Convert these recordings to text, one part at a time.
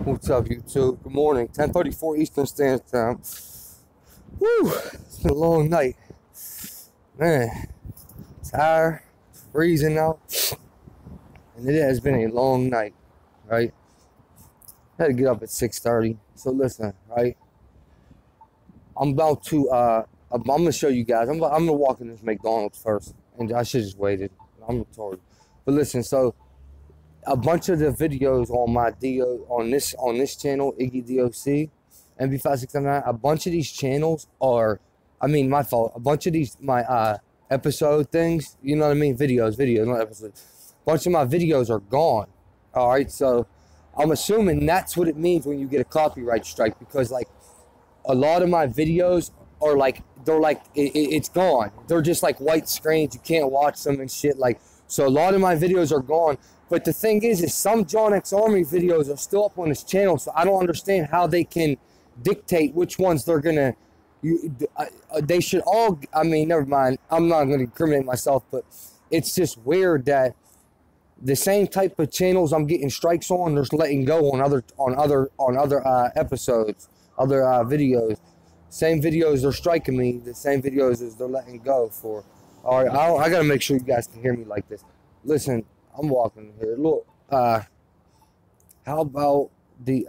What's up, YouTube? Good morning. 10:34 Eastern Standard Time. Woo! It's been a long night. Man, tired, freezing out. And it has been a long night, right? I had to get up at 6:30. So listen, right? I'm about to I'm gonna show you guys. I'm gonna walk in this McDonald's first. And I should just waited. I'm retarded. But listen, so a bunch of the videos on my on this channel, Iggy DOC, MB569, a bunch of these channels are, I mean, my fault. A bunch of these my episode things, you know what I mean? Videos, not episodes. A bunch of my videos are gone. All right, so I'm assuming that's what it means when you get a copyright strike, because like a lot of my videos are like it's gone. They're just like white screens. You can't watch them and shit. Like, so a lot of my videos are gone. But the thing is some John X Army videos are still up on this channel, so I don't understand how they can dictate which ones they're gonna. They should all. I mean, never mind. I'm not gonna incriminate myself, but it's just weird that the same type of channels I'm getting strikes on, they're letting go on other episodes, other videos. Same videos they're striking me. The same videos as they're letting go for. All right, I gotta make sure you guys can hear me like this. Listen. I'm walking here. Look, how about the,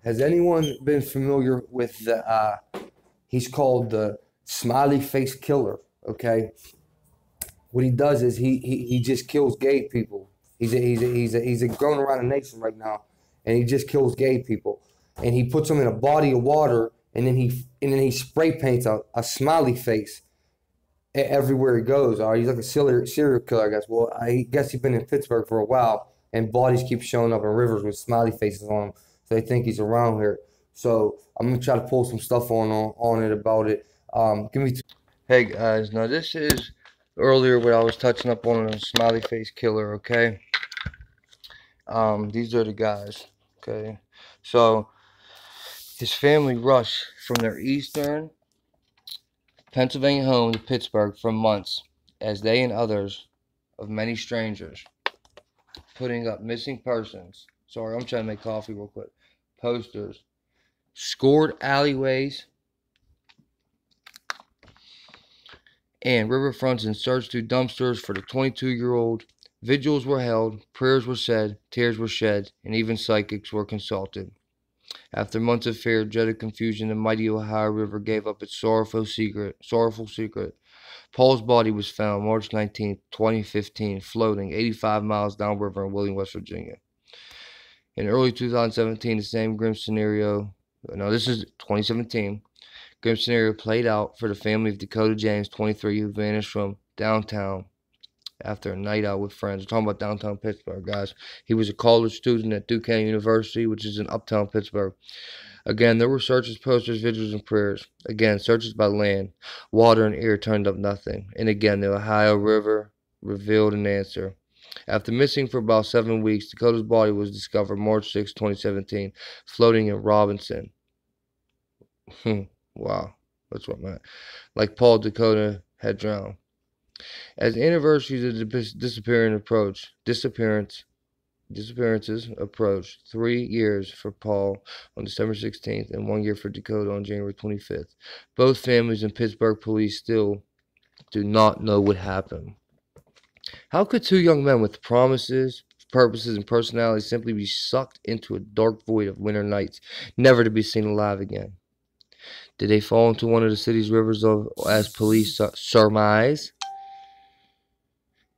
has anyone been familiar with the, he's called the Smiley Face Killer, okay? What he does is he just kills gay people. He's growing around the nation right now, and he just kills gay people. And he puts them in a body of water, and then he spray paints a smiley face everywhere he goes. He's like a serial killer, I guess. Well, I guess he's been in Pittsburgh for a while, and bodies keep showing up in rivers with smiley faces on them, so they think he's around here. So I'm gonna try to pull some stuff on it about it. Give me. Hey guys, now this is earlier what I was touching up on a Smiley Face Killer. Okay. These are the guys. Okay. So his family rushed from their eastern Pennsylvania home to Pittsburgh for months, as they and others of many strangers putting up missing persons. Sorry, I'm trying to make coffee real quick. Posters, scored alleyways, and riverfronts, and searched through dumpsters for the 22-year-old. Vigils were held, prayers were said, tears were shed, and even psychics were consulted. After months of fear, dreaded confusion, the mighty Ohio River gave up its sorrowful secret. Paul's body was found March 19, 2015, floating 85 miles downriver in Wheeling, West Virginia. In early 2017, the same grim scenario, this is 2017, grim scenario played out for the family of Dakota James, 23, who vanished from downtown after a night out with friends. We're talking about downtown Pittsburgh, guys. He was a college student at Duquesne University, which is in uptown Pittsburgh. Again, there were searches, posters, vigils, and prayers. Again, searches by land, water, and air turned up nothing. And again, the Ohio River revealed an answer. After missing for about 7 weeks, Dakota's body was discovered March 6, 2017, floating in Robinson. Wow, that's what I meant. Like Paul Dakota had drowned. As the anniversaries of the disappearances approached, 3 years for Paul on December 16th and 1 year for Dakota on January 25th. Both families and Pittsburgh police still do not know what happened. How could two young men with promises, purposes, and personalities simply be sucked into a dark void of winter nights, never to be seen alive again? Did they fall into one of the city's rivers, as police surmise?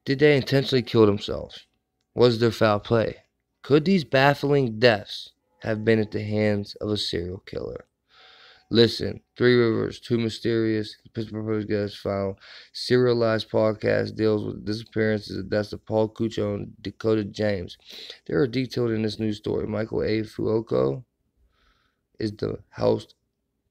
Did they intentionally kill themselves? Was there foul play? Could these baffling deaths have been at the hands of a serial killer? Listen, Three Rivers, Too Mysterious, the Pittsburgh Post Gets Found, serialized podcast deals with the disappearances and deaths of Paul Cuccio and Dakota James. They are detailed in this news story. Michael A. Fuoco is the host,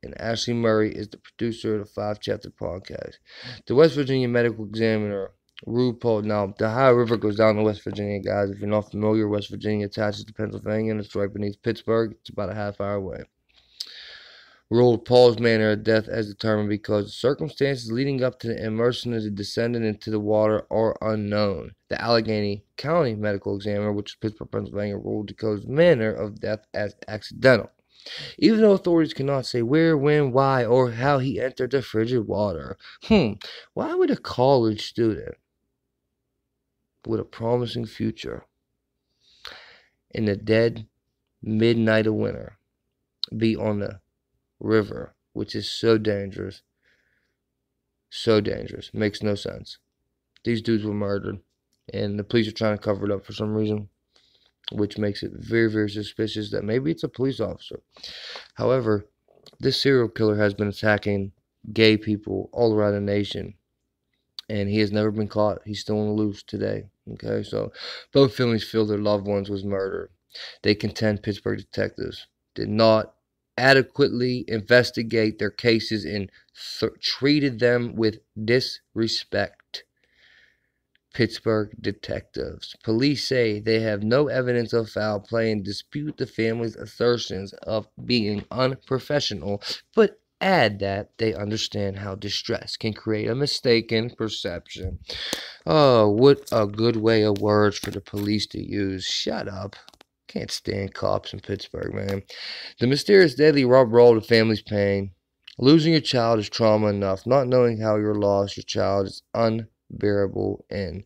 and Ashley Murray is the producer of the 5-chapter podcast. The West Virginia Medical Examiner RuPaul. Now, the Ohio River goes down to West Virginia, guys. If you're not familiar, West Virginia attaches to Pennsylvania, and it's right beneath Pittsburgh. It's about a half hour away. ruled Paul's manner of death as determined because the circumstances leading up to the immersion of the descendant into the water are unknown. The Allegheny County medical examiner, which is Pittsburgh, Pennsylvania, ruled Dakota's manner of death as accidental, even though authorities cannot say where, when, why, or how he entered the frigid water. Why would a college student with a promising future in the dead midnight of winter be on the river, which is so dangerous? So dangerous. Makes no sense. These dudes were murdered, and the police are trying to cover it up for some reason, which makes it very, very suspicious that maybe it's a police officer. However, this serial killer has been attacking gay people all around the nation, and he has never been caught. He's still on the loose today. Okay, so both families feel their loved ones was murdered. They contend Pittsburgh detectives did not adequately investigate their cases and treated them with disrespect. Pittsburgh detectives. Police say they have no evidence of foul play and dispute the family's assertions of being unprofessional, but add that they understand how distress can create a mistaken perception. Oh, what a good way of words for the police to use. Shut up. Can't stand cops in Pittsburgh, man. The mysterious deadly rub roll the family's pain. Losing your child is trauma enough. Not knowing how you lost your child is unbearable. And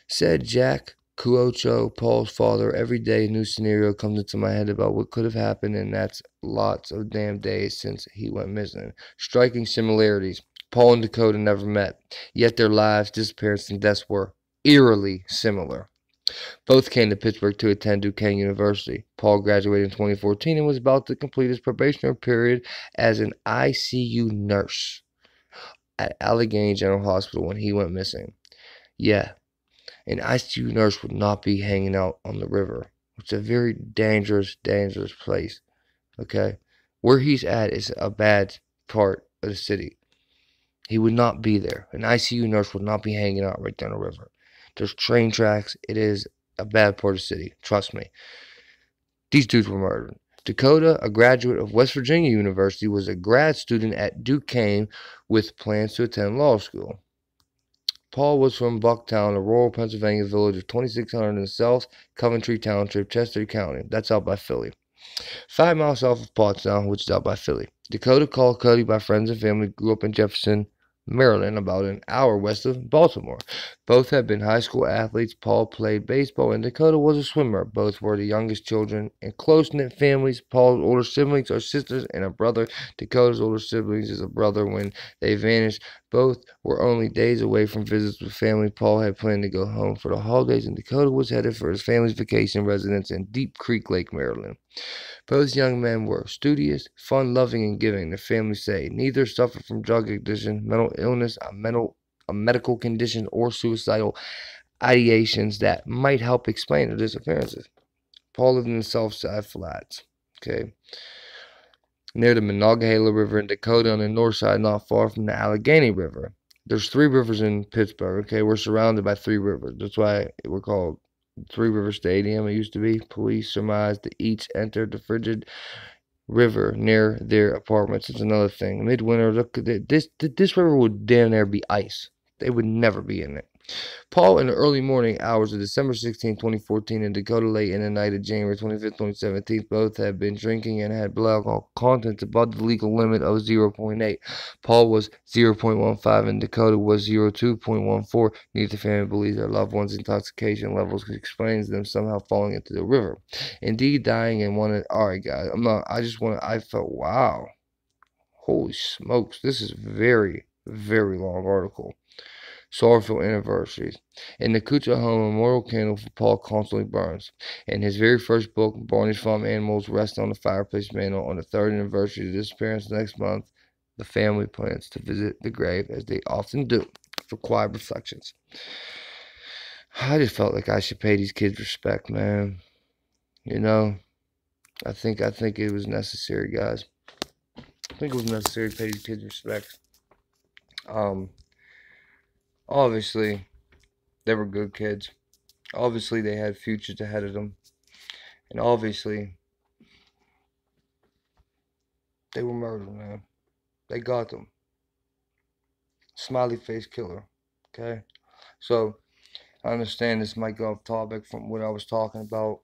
said Jack Cuocho, Paul's father, every day a new scenario comes into my head about what could have happened, and that's lots of damn days since he went missing. Striking similarities. Paul and Dakota never met, yet their lives, disappearance, and deaths were eerily similar. Both came to Pittsburgh to attend Duquesne University. Paul graduated in 2014 and was about to complete his probationary period as an ICU nurse at Allegheny General Hospital when he went missing. Yeah, an ICU nurse would not be hanging out on the river. It's a very dangerous, dangerous place. Okay? Where he's at is a bad part of the city. He would not be there. An ICU nurse would not be hanging out right down the river. There's train tracks. It is a bad part of the city. Trust me. These dudes were murdered. Dakota, a graduate of West Virginia University, was a grad student at Duquesne with plans to attend law school. Paul was from Bucktown, a rural Pennsylvania village of 2,600 in the South Coventry Township, Chester County. That's out by Philly. 5 miles south of Pottstown, which is out by Philly. Dakota, called Cody by friends and family, grew up in Jefferson, Maryland, about an hour west of Baltimore. Both had been high school athletes. Paul played baseball, and Dakota was a swimmer. Both were the youngest children in close-knit families. Paul's older siblings are sisters and a brother. Dakota's older siblings is a brother. When they vanished, both were only days away from visits with family. Paul had planned to go home for the holidays, and Dakota was headed for his family's vacation residence in Deep Creek Lake, Maryland. Both young men were studious, fun-loving, and giving. The family say neither suffered from drug addiction, mental illness, a medical condition, or suicidal ideations that might help explain their disappearances. Paul lived in the Southside Flats, okay, near the Monongahela River in Dakota on the north side, not far from the Allegheny River. There's 3 rivers in Pittsburgh, okay? We're surrounded by 3 rivers. That's why we're called Three River Stadium. It used to be. Police surmised that each entered the frigid river near their apartments. It's another thing. Midwinter, look, this river would damn near be ice. They would never be in it. Paul, in the early morning hours of December 16, 2014, and Dakota late in the night of January 25, 2017, both had been drinking and had blood alcohol content above the legal limit of 0.8. Paul was 0.15 and Dakota was 0.214. Neither family believes their loved one's intoxication levels explains them somehow falling into the river. Indeed, dying in one. Alright, guys, I felt, wow. Holy smokes, this is very, very long article. Sorrowful anniversaries. In the Kucha home, a memorial candle for Paul constantly burns. In his very first book, Barney's Farm Animals, rests on the fireplace mantle. On the 3rd anniversary of his disappearance next month, the family plans to visit the grave, as they often do, for quiet reflections. I just felt like I should pay these kids respect, man. You know, I think it was necessary, guys. I think it was necessary to pay these kids respect. Obviously, they were good kids. Obviously, they had futures ahead of them. And obviously, They were murdered, man. They got them. Smiley Face Killer. Okay? So, I understand this might go off topic from what I was talking about.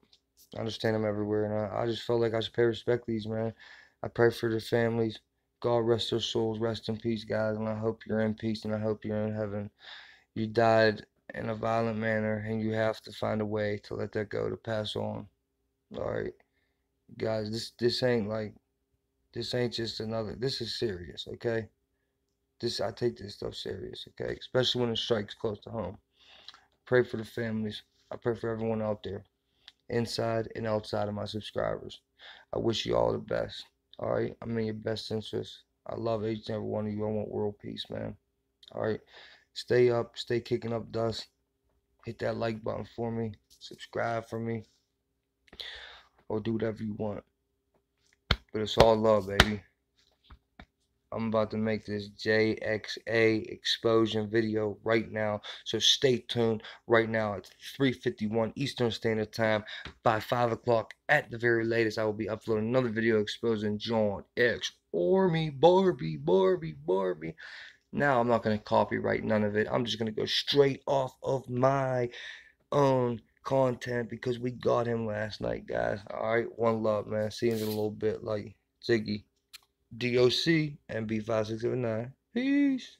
I understand them everywhere, and I just felt like I should pay respect to these, man. I pray for their families. God rest their souls. Rest in peace, guys, and I hope you're in peace, and I hope you're in heaven. You died in a violent manner, and you have to find a way to let that go, to pass on. Alright? Guys, this ain't just another, this is serious, okay? I take this stuff serious, okay? Especially when it strikes close to home. Pray for the families. I pray for everyone out there, inside and outside of my subscribers. I wish you all the best. Alright? I'm in your best interest. I love each and every one of you. I want world peace, man. Alright? Stay up, stay kicking up dust. Hit that like button for me. Subscribe for me. Or do whatever you want. But it's all love, baby. I'm about to make this JXA explosion video right now. So stay tuned right now at 3:51 Eastern Standard Time. By 5 o'clock at the very latest, I will be uploading another video exposing John X. Army, Barbie, Barbie, Barbie. Now I'm not going to copyright none of it. I'm just going to go straight off of my own content because we got him last night, guys. Alright, one love, man. See you in a little bit. Like Ziggy. DOC and B5679. Peace.